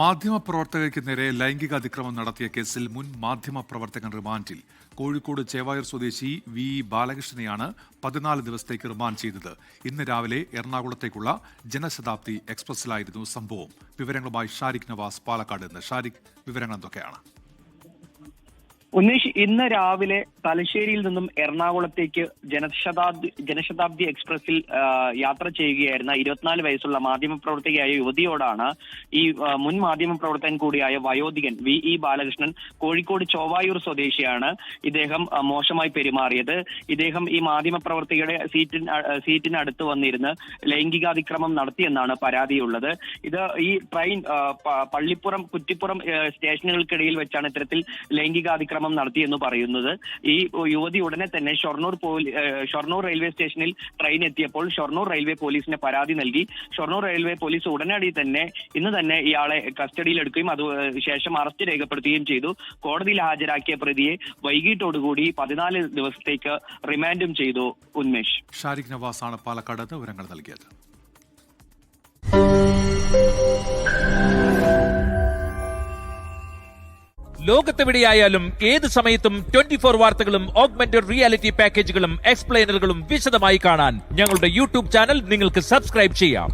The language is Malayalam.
മാധ്യമപ്രവർത്തകയ്ക്ക് നേരെ ലൈംഗിക അതിക്രമം നടത്തിയ കേസിൽ മുൻ മാധ്യമപ്രവർത്തകൻ റിമാൻഡിൽ. കോഴിക്കോട് ചേവായൂർ സ്വദേശി വി ബാലകൃഷ്ണനെയാണ് 14 ദിവസത്തേക്ക് റിമാൻഡ് ചെയ്തത്. ഇന്ന് രാവിലെ എറണാകുളത്തേക്കുള്ള ജനശതാബ്ദി എക്സ്പ്രസിലായിരുന്നു സംഭവം. വിവരങ്ങളുമായി ഷാരിഖ് നവാസ് പാലക്കാട് നിന്ന്. ഷാരിഖ്, വിവരങ്ങൾ എന്തൊക്കെയാണ്? ഉന്നേഷ്, ഇന്ന് രാവിലെ തലശ്ശേരിയിൽ നിന്നും എറണാകുളത്തേക്ക് ജനശതാബ്ദി എക്സ്പ്രസിൽ യാത്ര ചെയ്യുകയായിരുന്ന 24 വയസ്സുള്ള മാധ്യമപ്രവർത്തകയായ യുവതിയോടാണ് ഈ മുൻ മാധ്യമപ്രവർത്തകൻ കൂടിയായ വയോധികൻ വി ഇ ബാലകൃഷ്ണൻ, കോഴിക്കോട് ചോവായൂർ സ്വദേശിയാണ്, ഇദ്ദേഹം മോശമായി പെരുമാറിയത്. ഇദ്ദേഹം ഈ മാധ്യമപ്രവർത്തകയുടെ സീറ്റിനടുത്ത് വന്നിരുന്ന് ലൈംഗികാതിക്രമം നടത്തിയെന്നാണ് പരാതിയുള്ളത്. ഇത് ഈ ട്രെയിൻ പള്ളിപ്പുറം, കുറ്റിപ്പുറം സ്റ്റേഷനുകൾക്കിടയിൽ വെച്ചാണ് ഇത്തരത്തിൽ ലൈംഗികാതിക്രമം നടത്തിയെന്ന് പറയുന്നത്. ഈ യുവതി ഉടനെ തന്നെ ഷൊർണൂർ റെയിൽവേ സ്റ്റേഷനിൽ ട്രെയിൻ എത്തിയപ്പോൾ ഷൊർണൂർ റെയിൽവേ പോലീസിന് പരാതി നൽകി. ഷൊർണൂർ റെയിൽവേ പോലീസ് ഉടനടി തന്നെ ഇന്ന് തന്നെ ഇയാളെ കസ്റ്റഡിയിലെടുക്കുകയും അതിനുശേഷം അറസ്റ്റ് രേഖപ്പെടുത്തുകയും ചെയ്തു. കോടതിയിൽ ഹാജരാക്കിയ പ്രതിയെ വൈകിട്ടോടുകൂടി 14 ദിവസത്തേക്ക് റിമാൻഡും ചെയ്തു. ഉന്മേഷ്. ഷാരിഖ് നവാസാണ് പാലക്കാട് വിവരങ്ങൾ നൽകിയത്. ലോകത്തെവിടെയായാലും ഏത് സമയത്തും 24 വാർത്തകളും ഓഗ്മെന്റഡ് റിയാലിറ്റി പാക്കേജുകളും എക്സ്പ്ലെയിനറുകളും വിശദമായി കാണാൻ ഞങ്ങളുടെ യൂട്യൂബ് ചാനൽ നിങ്ങൾക്ക് സബ്സ്ക്രൈബ് ചെയ്യാം.